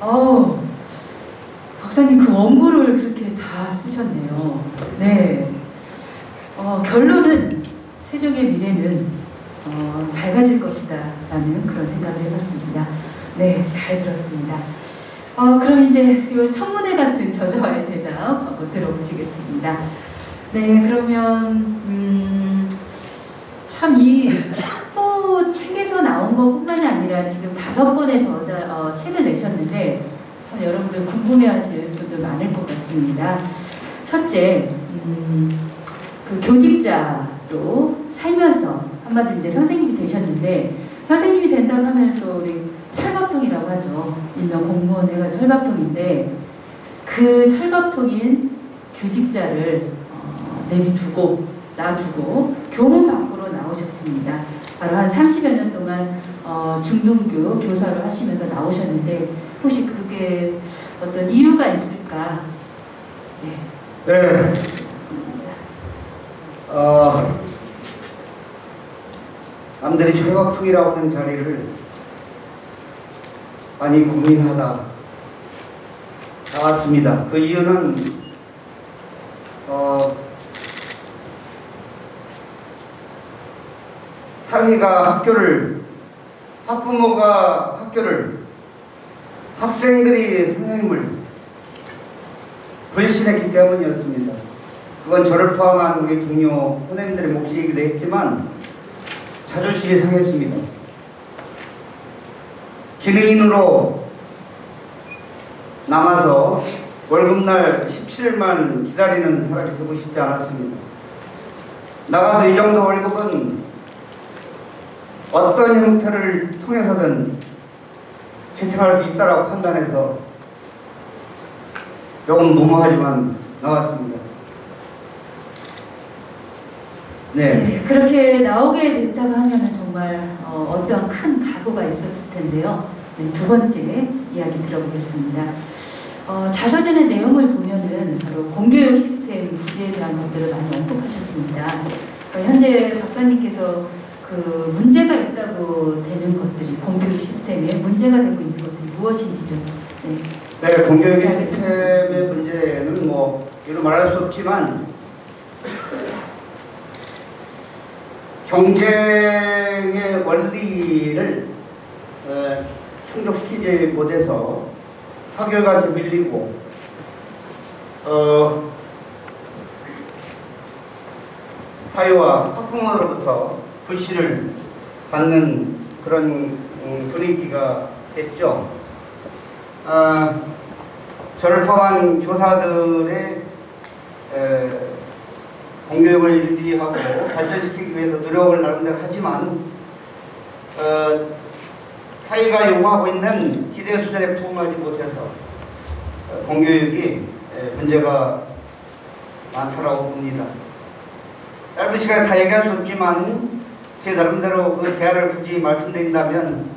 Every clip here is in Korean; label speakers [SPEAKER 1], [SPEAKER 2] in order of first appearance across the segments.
[SPEAKER 1] 어우, 박사님 그 원고를 그렇게 다 쓰셨네요. 네. 결론은 세종의 미래는 밝아질 것이다 라는 그런 생각을 해봤습니다. 네, 잘 들었습니다. 그럼 이제 이 청문회 같은 저자와의 대답 한번 들어보시겠습니다. 네, 그러면 참 이 책에서 나온 것뿐만이 아니라 지금 5권의 책을 내셨는데 참 여러분들 궁금해하실 분들 많을 것 같습니다. 첫째, 그 교직자로 살면서 한마디로 이제 선생님이 되셨는데 선생님이 된다고 하면 또 우리 철밥통이라고 하죠. 일명 공무원회가 철밥통인데 그 철밥통인 교직자를 놔두고 교문 밖으로 나오셨습니다. 바로 한 30여 년 동안 중등교 교사로 하시면서 나오셨는데 혹시 그게 어떤 이유가 있을까?
[SPEAKER 2] 네. 남들이 철밥통이라고 하는 자리를 많이 고민하다 나왔습니다. 그 이유는 사회가 학부모가 학교를, 학생들이 선생님을 불신했기 때문이었습니다. 그건 저를 포함한 우리 동료 선생님들의 몫이기도 했지만 자존심이 상했습니다. 기능인으로 남아서 월급날 17일만 기다리는 사람이 되고 싶지 않았습니다. 나가서 이 정도 월급은 어떤 형태를 통해서든 채택할 수 있다고 판단해서 조금 무모하지만 나왔습니다.
[SPEAKER 1] 네, 그렇게 나오게 됐다고 하면 정말 어떤 큰 각오가 있었을 텐데요. 네, 두 번째 이야기 들어보겠습니다. 자서전의 내용을 보면은 바로 공교육 시스템 부재에 대한 것들을 많이 언급하셨습니다. 현재 박사님께서 그 문제가 있다고 되는 것들이 공교육 시스템에 문제가 되고 있는 것들이 무엇인지 좀
[SPEAKER 2] 네, 공교육 시스템의 문제는 뭐 이루 말할 수 없지만 경쟁의 원리를 충족시키지 못해서 사교육한테 밀리고 사회와 학부모로부터 불신을 받는 그런 분위기가 됐죠. 저를 포함한 교사들의 공교육을 유지하고 발전시키기 위해서 노력을 나름대로 하지만 사회가 요구하고 있는 기대 수준에 부응하지 못해서 공교육이 문제가 많다고 봅니다. 짧은 시간에 다 얘기할 수 없지만 제 나름대로 그 대안을 굳이 말씀드린다면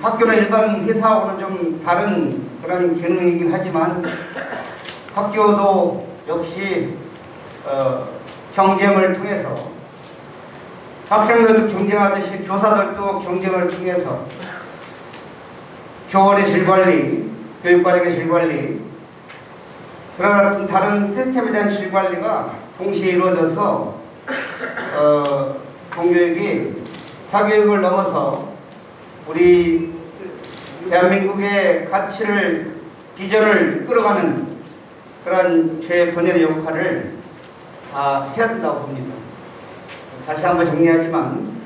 [SPEAKER 2] 학교는 일반 회사하고는 좀 다른 그런 기능이긴 하지만 학교도 역시 경쟁을 통해서 학생들도 경쟁하듯이 교사들도 경쟁을 통해서 교원의 질관리, 교육관리의 질관리 그런 다른 시스템에 대한 질관리가 동시에 이루어져서 공교육이 사교육을 넘어서 우리 대한민국의 가치를 비전을 끌어가는 그런 제 본연의 역할을 다 해야 된다고 봅니다. 다시 한번 정리하지만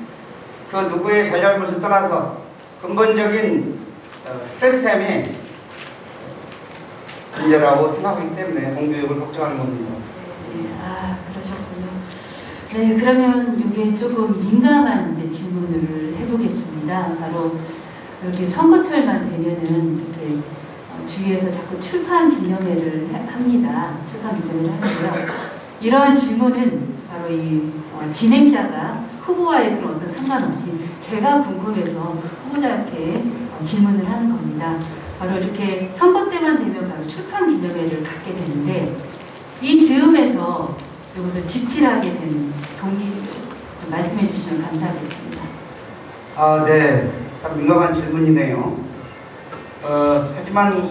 [SPEAKER 2] 그 누구의 잘잘못을 떠나서 근본적인 시스템이 문제라고 생각하기 때문에 공교육을 걱정하는 겁니다.
[SPEAKER 1] 네, 그러셨군요. 네, 그러면 이게 조금 민감한 이제 질문을 해보겠습니다. 바로 이렇게 선거철만 되면은 이렇게 주위에서 자꾸 출판 기념회를 합니다. 출판 기념회를 하는데요. 이러한 질문은 바로 이 진행자가 후보와의 그런 어떤 상관없이 제가 궁금해서 후보자께 질문을 하는 겁니다. 바로 이렇게 선거 때만 되면 바로 출판 기념회를 갖게 되는데 이 즈음에서 이것을 집필하게 된 동기 좀 말씀해 주시면 감사하겠습니다.
[SPEAKER 2] 네. 참 민감한 질문이네요. 하지만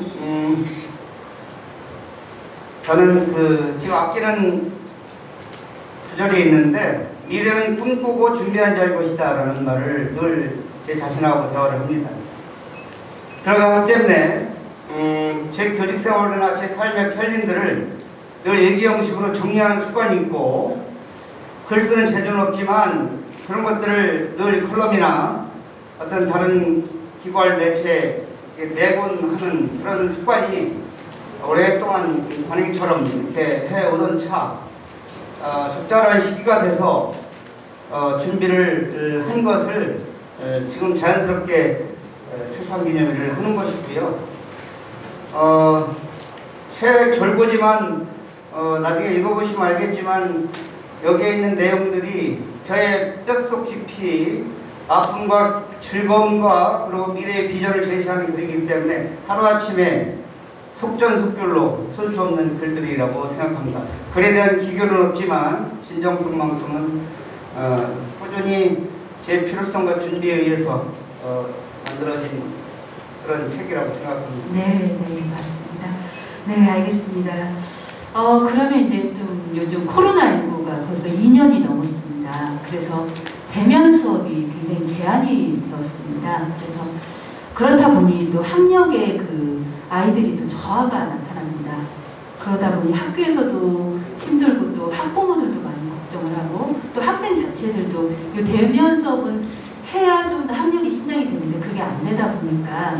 [SPEAKER 2] 저는 지금 아끼는 구절이 있는데 미래는 꿈꾸고 준비한 자일 것이다 라는 말을 늘 제 자신하고 대화를 합니다. 그러기 때문에 제 교직 생활이나 제 삶의 편린들을 늘 일기 형식으로 정리하는 습관이 있고 글 쓰는 재주는 없지만 그런 것들을 늘 컬럼이나 어떤 다른 기관 매체에 내곤하는 그런 습관이 오랫동안 관행처럼 이렇게 해오던 차 적절한 시기가 돼서 준비를 한 것을 지금 자연스럽게 출판기념일을 하는 것이고요. 책 절고지만 나중에 읽어보시면 알겠지만 여기에 있는 내용들이 저의 뼛속 깊이 아픔과 즐거움과 그리고 미래의 비전을 제시하는 글이기 때문에 하루아침에 속전속결로 쓸 수 없는 글들이라고 생각합니다. 글에 대한 기교는 없지만 진정성만큼은 꾸준히 제 필요성과 준비에 의해서 만들어진 그런 책이라고 생각합니다.
[SPEAKER 1] 네, 네, 맞습니다. 네, 알겠습니다. 그러면 이제 좀 요즘 코로나19가 벌써 2년이 넘었습니다. 그래서 대면 수업이 굉장히 제한이 되었습니다. 그래서 그렇다 보니 또 학력의 아이들이 또 저하가 나타납니다. 그러다 보니 학교에서도 힘들고 또 학부모들도 많이 걱정을 하고 또 학생 자체들도 이 대면 수업은 해야 좀 더 학력이 신장이 되는데 그게 안 되다 보니까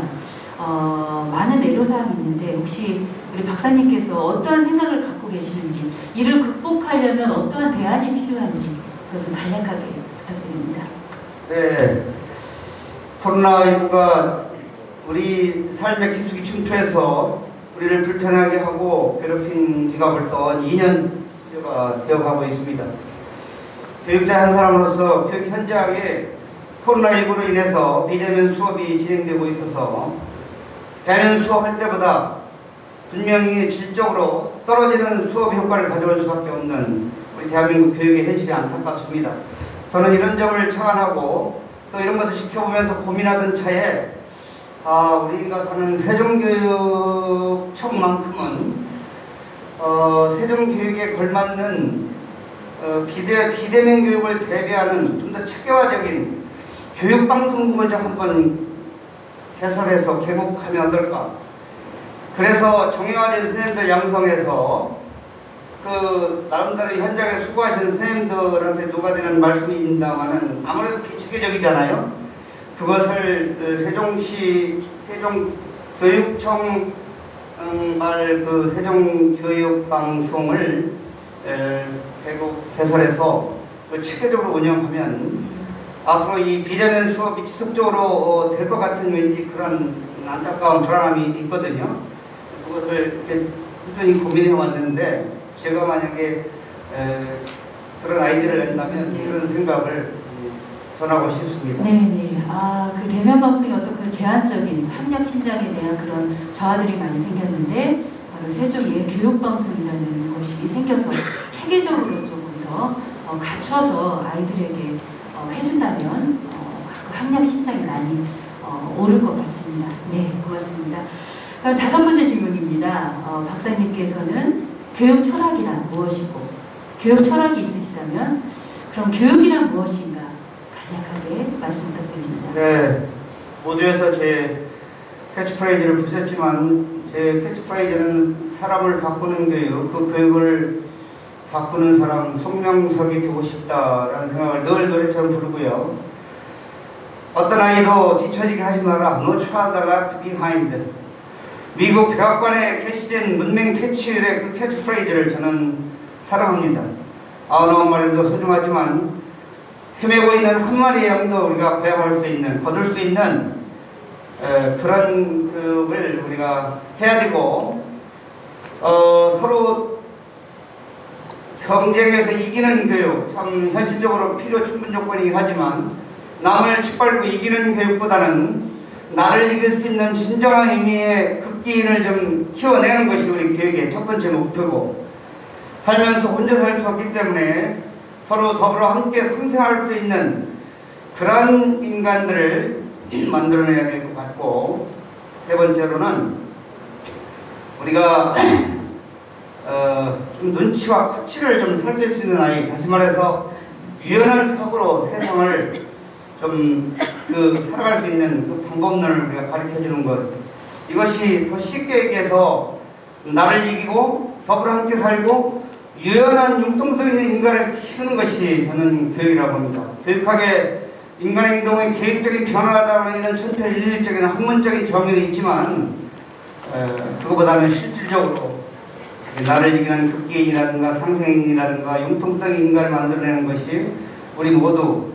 [SPEAKER 1] 많은 애로사항이 있는데 혹시 우리 박사님께서 어떠한 생각을 갖고 계시는지 이를 극복하려면 어떠한 대안이 필요한지 그것 좀 간략하게 부탁드립니다.
[SPEAKER 2] 네, 코로나19가 우리 삶의 깊숙이 침투해서 우리를 불편하게 하고 괴롭힌 지가 벌써 2년째가 되어가고 있습니다. 교육자 한 사람으로서 교육 현장에 코로나19로 인해서 비대면 수업이 진행되고 있어서 대면 수업할 때보다 분명히 질적으로 떨어지는 수업 효과를 가져올 수밖에 없는 우리 대한민국 교육의 현실이 안타깝습니다. 저는 이런 점을 착안하고 또 이런 것을 지켜보면서 고민하던 차에 우리가 사는 세종교육청만큼은 세종교육에 걸맞는 비대면 교육을 대비하는 좀 더 체계화적인 교육방송국을 좀 한번 개설해서 개국하면 어떨까? 그래서 정형화된 선생님들 양성해서 나름대로 현장에 수고하신 선생님들한테 녹아드는 말씀입니다만은 아무래도 비체계적이잖아요. 그것을 세종시 세종교육청 세종교육방송을 개설해서 체계적으로 운영하면 앞으로 이 비대면 수업이 지속적으로 될 것 같은 왠지 그런 안타까운 불안함이 있거든요. 그것을 이렇게 꾸준히 고민해 왔는데 제가 만약에 그런 아이디어를 낸다면 이런 생각을 전하고 싶습니다.
[SPEAKER 1] 네네. 그 대면 방송의 어떤 그 제한적인 학력 신장에 대한 그런 저하들이 많이 생겼는데 바로 세종의 교육방송이라는 것이 생겨서 체계적으로 조금 더 갖춰서 아이들에게 해준다면 그 학력 신장이 많이 오를 것 같습니다. 네, 고맙습니다. 그럼 5번째 질문입니다. 박사님께서는 교육 철학이란 무엇이고 교육 철학이 있으시다면 그럼 교육이란 무엇인가 간략하게 말씀 부탁드립니다.
[SPEAKER 2] 네, 모두에서 제 캐치프레이즈를 부셨지만 제 캐치프레이즈는 사람을 바꾸는 교육, 그 교육을 바꾸는 사람, 송명석이 되고 싶다라는 생각을 늘 노래처럼 부르고요. 어떤 아이도 뒤처지게 하지 마라. No child left behind. 미국 백악관에 게시된 문맹 캐치율의 그 캐치프레이즈를 저는 사랑합니다. 아우나운 말에도 소중하지만 헤매고 있는 한 마리의 양도 우리가 배양할 수 있는, 거둘 수 있는 그런 교육을 우리가 해야 되고 서로 경쟁에서 이기는 교육, 참 현실적으로 필요 충분 조건이긴 하지만 남을 짓밟고 이기는 교육보다는 나를 이길 수 있는 진정한 의미의 극기인을 좀 키워내는 것이 우리 교육의 첫 번째 목표고, 살면서 혼자 살 수 없기 때문에 서로 더불어 함께 상생할 수 있는 그런 인간들을 만들어내야 될 것 같고, 세 번째로는 우리가 좀 눈치와 가치를 좀 살필 수 있는 아이, 다시 말해서 유연한 사고로 세상을 좀 살아갈 수 있는 그 방법론을 우리가 가르쳐 주는 것, 이것이 더 쉽게 얘기해서 나를 이기고 더불어 함께 살고 유연한 융통성 있는 인간을 키우는 것이 저는 교육이라고 합니다. 교육학에 인간의 행동의 계획적인 변화라는 이런 천편일률적인 학문적인 정의는 있지만 그거보다는 실질적으로 나를 이기는 극기인이라든가 상생인이라든가 융통성의 인간을 만들어내는 것이 우리 모두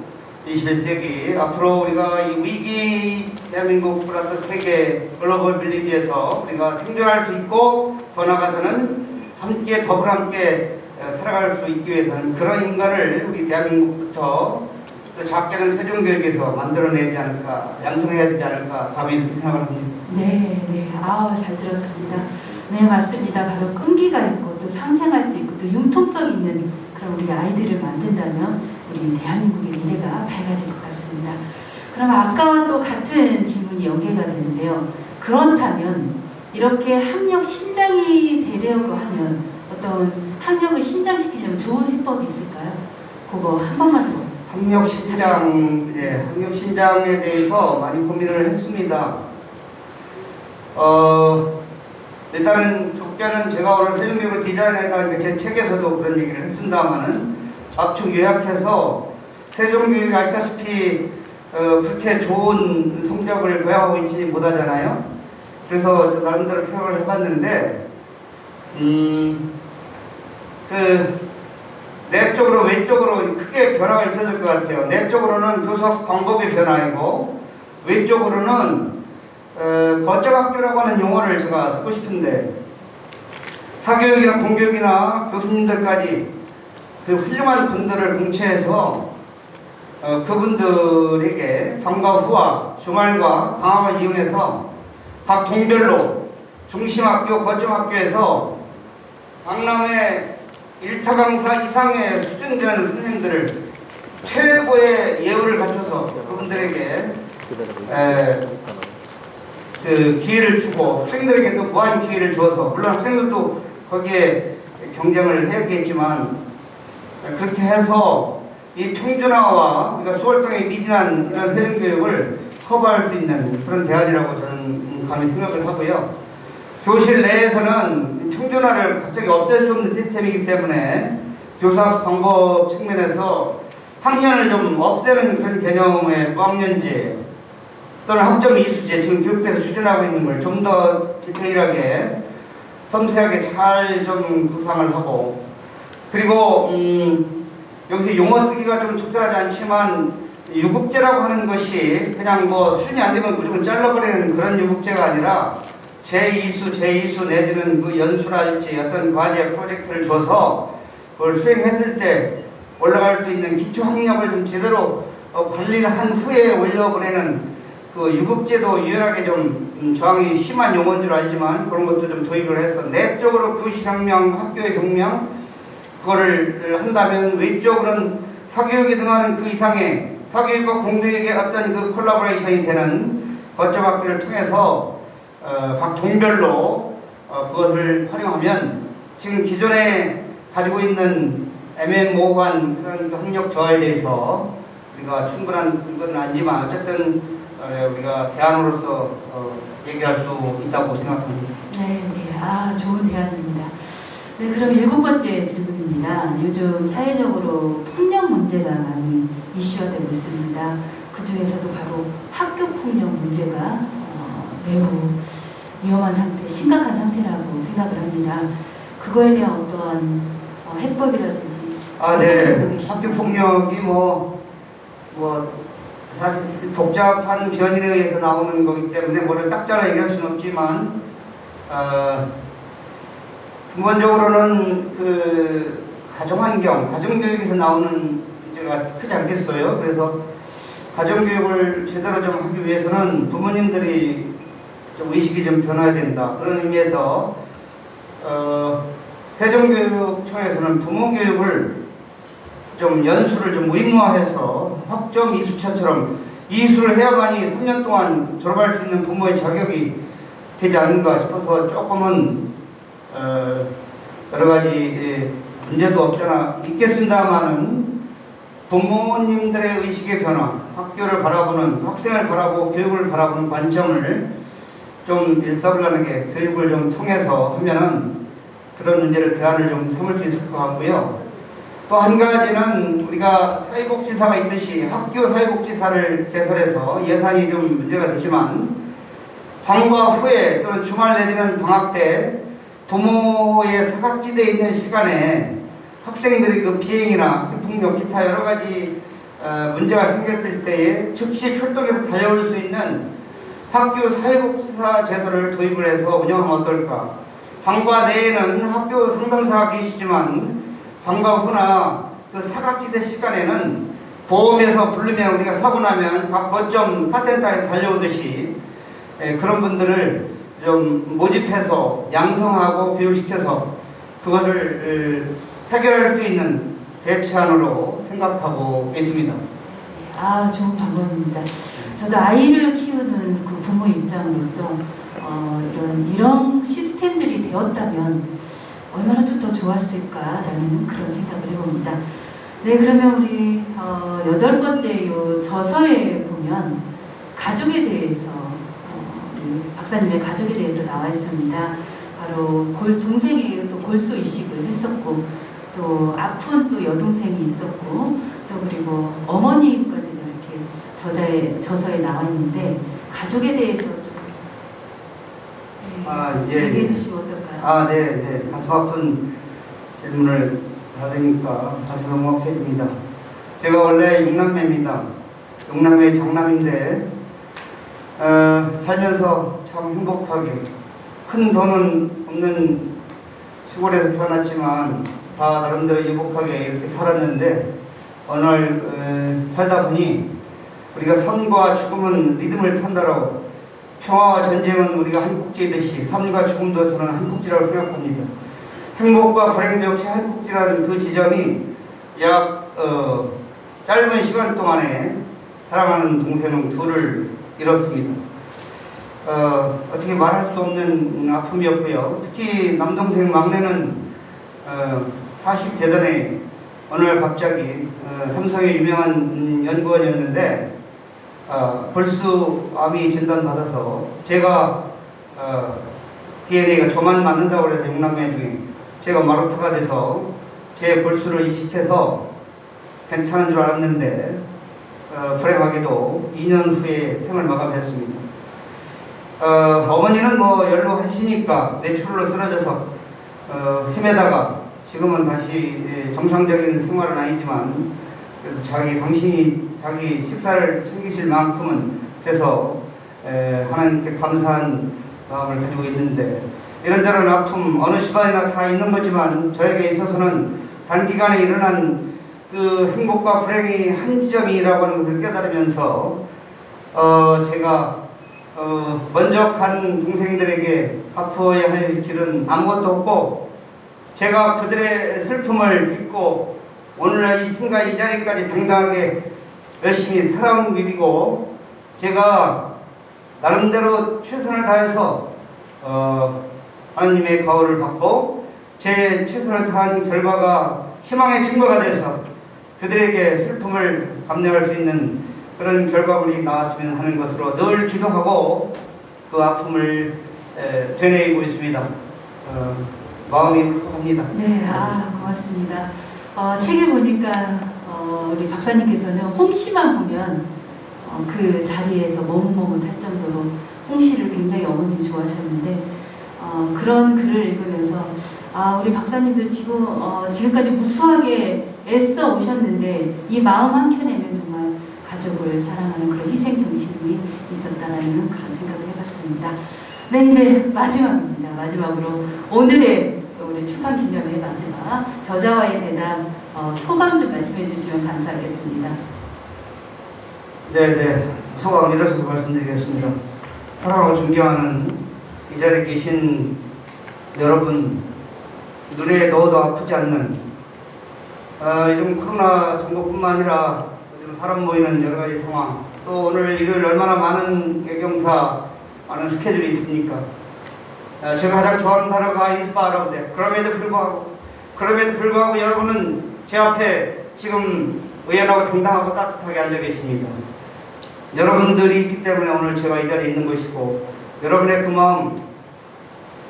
[SPEAKER 2] 21세기 앞으로 우리가 이 위기 대한민국 플러스 세계 글로벌 빌리지에서 우리가 생존할 수 있고 더 나아가서는 함께 더불어 함께 살아갈 수 있기 위해서는 그런 인간을 우리 대한민국부터 또 작게는 세종교육에서 만들어내지 않을까, 양성해야 되지 않을까, 감히 이렇게 생각을 합니다.
[SPEAKER 1] 네. 잘 들었습니다. 네, 맞습니다. 바로 끈기가 있고 또 상생할 수 있고 또 융통성 있는 그런 우리 아이들을 만든다면 우리 대한민국의 미래가 밝아질 것 같습니다. 그럼 아까와 또 같은 질문이 연계가 되는데요. 그렇다면 이렇게 학력 신장이 되려고 하면 어떤 학력을 신장시키려면 좋은 해법이 있을까요? 그거 한 번만 더.
[SPEAKER 2] 학력 신장에 대해서 많이 고민을 했습니다. 일단은 족자는 제가 오늘 세종교육을 디자인해가 제 책에서도 그런 얘기를 했습니다만은 압축 요약해서 세종교육이 아시다시피 그렇게 좋은 성적을 거행하고 있지 못하잖아요. 그래서 저 나름대로 생각을 해봤는데 내적으로 외적으로 크게 변화가 있어야 될 것 같아요. 내적으로는 교사 방법의 변화이고 외적으로는 거점학교라고 하는 용어를 제가 쓰고 싶은데 사교육이나 공교육이나 교수님들까지 그 훌륭한 분들을 공채해서 그분들에게 방과 후와 주말과 방학을 이용해서 각 동별로 중심학교, 거점학교에서 강남의 1타 강사 이상의 수준 되는 선생님들을 최고의 예우를 갖춰서 그분들에게 그 기회를 주고 학생들에게도 무한 기회를 주어서, 물론 학생들도 거기에 경쟁을 해야겠지만 그렇게 해서 이 평준화와 우리가 수월성에 미진한 이런 세종교육을 커버할 수 있는 그런 대안이라고 저는 감히 생각을 하고요. 교실 내에서는 평준화를 갑자기 없앨 수 없는 시스템이기 때문에 교사 방법 측면에서 학년을 좀 없애는 그런 개념의 무학년제 또는 학점 이수제, 지금 교육부에서 추진하고 있는 걸 좀 더 디테일하게 섬세하게 잘 좀 구상을 하고, 그리고 여기서 용어 쓰기가 좀 적절하지 않지만 유급제라고 하는 것이 그냥 뭐 수준이 안 되면 무조건 잘라버리는 그런 유급제가 아니라 제2수 내지는 그 연수랄지 어떤 과제 프로젝트를 줘서 그걸 수행했을 때 올라갈 수 있는 기초학력을 좀 제대로 관리를 한 후에 올려보내는 그 유급제도 유연하게 좀 저항이 심한 용어인 줄 알지만 그런 것도 좀 도입을 해서 내적으로 교실혁명, 학교의 혁명 그거를 한다면 외적으로는 사교육에 등하는 그 이상의 사교육과 공교육의 어떤 그 콜라보레이션이 되는 거점학교를 통해서 각 동별로 그것을 활용하면 지금 기존에 가지고 있는 애매모호한 그런 학력 저하에 대해서 우리가 충분한 건 아니지만 어쨌든 우리가 대안으로서 얘기할 수 있다고 생각합니다.
[SPEAKER 1] 네. 좋은 대안입니다. 네, 그럼 7번째 질문입니다. 요즘 사회적으로 폭력 문제가 많이 이슈화 되고 있습니다. 그 중에서도 바로 학교 폭력 문제가 매우 위험한 상태, 심각한 상태라고 생각을 합니다. 그거에 대한 어떠한 해법이라든지
[SPEAKER 2] 네. 학교 폭력이 사실 복잡한 변인에 의해서 나오는 거기 때문에 뭐를 딱 잘라 얘기할 수는 없지만 근본적으로는 그 가정환경, 가정교육에서 나오는 문제가 크지 않겠어요. 그래서 가정교육을 제대로 좀 하기 위해서는 부모님들이 좀 의식이 좀 변화해야 된다. 그런 의미에서 세종교육청에서는 부모교육을 좀 연수를 좀 의무화해서 학점 이수처처럼 이수를 해야만이 3년 동안 졸업할 수 있는 부모의 자격이 되지 않는가 싶어서 조금은 여러 가지 문제도 없잖아 있겠습니다만은 부모님들의 의식의 변화, 학교를 바라보는, 학생을 바라보고 교육을 바라보는 관점을 좀 일사불란하게 교육을 좀 통해서 하면은 그런 문제를 대안을 좀 삼을 수 있을 것 같고요. 또 한 가지는 우리가 사회복지사가 있듯이 학교 사회복지사를 개설해서 예산이 좀 문제가 되지만 방과 후에 또는 주말 내지는 방학 때 부모의 사각지대에 있는 시간에 학생들이 그 비행이나 교통력 기타 여러 가지 문제가 생겼을 때에 즉시 출동해서 달려올 수 있는 학교 사회복지사 제도를 도입을 해서 운영하면 어떨까. 방과 내에는 학교 상담사가 계시지만 방과 후나 그 사각지대 시간에는 보험에서 부르면 우리가 사고 나면 각 거점 카센터에 달려오듯이 그런 분들을 좀 모집해서 양성하고 교육시켜서 그것을 해결할 수 있는 대체안으로 생각하고 있습니다.
[SPEAKER 1] 아, 좋은 방법입니다. 저도 아이를 키우는 그 부모 입장으로서 이런 시스템들이 되었다면 얼마나 좀 더 좋았을까라는 그런 생각을 해봅니다. 네, 그러면 우리 8번째 요 저서에 보면 가족에 대해서 우리 박사님의 가족에 대해서 나와 있습니다. 바로 동생이 또 골수 이식을 했었고 또 아픈 또 여동생이 있었고 또 그리고 어머니까지도 이렇게 저서에 나와 있는데 가족에 대해서 좀 얘기해 주시면 어떨까요?
[SPEAKER 2] 네. 가슴 아픈 질문을 받으니까 가슴이 먹먹해집니다. 제가 원래 6남매입니다. 6남매 장남인데 살면서 참 행복하게 큰 돈은 없는 시골에서 태어났지만 다 나름대로 유복하게 이렇게 살았는데 어느 날 살다 보니 우리가 삶과 죽음은 리듬을 탄다라고 평화와 전쟁은 우리가 한 꼭지이듯이 삶과 죽음도 저는 한 꼭지라고 생각합니다. 행복과 불행도 역시 한 꼭지라는 그 지점이 약 짧은 시간 동안에 사랑하는 동생은 둘을 잃었습니다. 어떻게 말할 수 없는 아픔이었고요. 특히 남동생 막내는 40대던에 어느 날 갑자기 삼성의 유명한 연구원이었는데 골수암이 진단받아서 제가 DNA가 저만 맞는다고 해서 6남매 중에 제가 마루타가 돼서 제 골수를 이식해서 괜찮은 줄 알았는데 불행하게도 2년 후에 생을 마감했습니다. 어머니는 뭐 연로하시니까 뇌출혈로 쓰러져서 힘에다가 지금은 다시 정상적인 생활은 아니지만 그래도 당신이 자기 식사를 챙기실 만큼은 돼서 하나님께 감사한 마음을 가지고 있는데 이런저런 아픔 어느 시간이나 다 있는 거지만 저에게 있어서는 단기간에 일어난 그 행복과 불행이 한 지점이라고 하는 것을 깨달으면서 제가 먼저 간 동생들에게 갚아야 할 길은 아무것도 없고 제가 그들의 슬픔을 딛고 오늘날 이 순간 이 자리까지 당당하게 열심히 살아온 길이고 제가 나름대로 최선을 다해서 하나님의 가호를 받고 제 최선을 다한 결과가 희망의 증거가 돼서 그들에게 슬픔을 감내할 수 있는 그런 결과물이 나왔으면 하는 것으로 늘 기도하고 그 아픔을 되뇌이고 있습니다. 마음이 울컥합니다.
[SPEAKER 1] 네, 고맙습니다. 책에 보니까 우리 박사님께서는 홍씨만 보면 그 자리에서 머뭇머뭇할 정도로 홍씨를 굉장히 어머님이 좋아하셨는데 그런 글을 읽으면서 우리 박사님도 지금까지 무수하게 애써 오셨는데 이 마음 한켠에는 정말 가족을 사랑하는 그런 희생 정신이 있었다라는 그런 생각을 해봤습니다. 네, 이제 마지막입니다. 마지막으로 오늘의 우리 출판 기념회 마지막 저자와의 대담 소감 좀 말씀해 주시면 감사하겠습니다.
[SPEAKER 2] 네, 소감 이렇게 말씀드리겠습니다. 사랑하고 존경하는 이 자리에 계신 여러분, 눈에 넣어도 아프지 않는 요즘 코로나 정도뿐만 아니라 요즘 사람 모이는 여러 가지 상황, 또 오늘 일요일 얼마나 많은 애경사, 많은 스케줄이 있습니까? 제가 가장 좋아하는 단어가 인스파이어인데 그럼에도 불구하고 여러분은 제 앞에 지금 의연하고 당당하고 따뜻하게 앉아 계십니다. 여러분들이 있기 때문에 오늘 제가 이 자리에 있는 것이고 여러분의 그 마음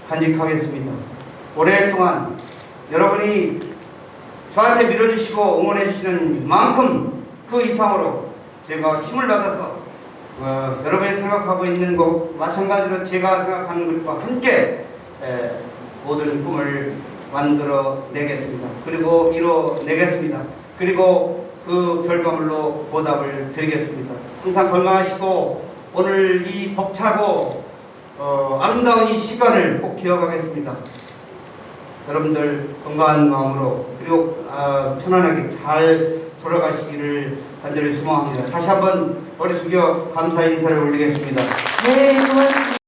[SPEAKER 2] 간직하겠습니다. 오랫동안 여러분이 저한테 밀어주시고 응원해 주시는 만큼 그 이상으로 제가 힘을 받아서 여러분이 생각하고 있는 것 마찬가지로 제가 생각하는 것과 함께 모든 꿈을 만들어내겠습니다. 그리고 이뤄내겠습니다. 그리고 그 결과물로 보답을 드리겠습니다. 항상 건강하시고 오늘 이 벅차고 아름다운 이 시간을 꼭 기억하겠습니다. 여러분들 건강한 마음으로 그리고 편안하게 잘 돌아가시기를 간절히 소망합니다. 다시 한번 머리 숙여 감사 인사를 올리겠습니다.
[SPEAKER 1] 네, 고맙습니다.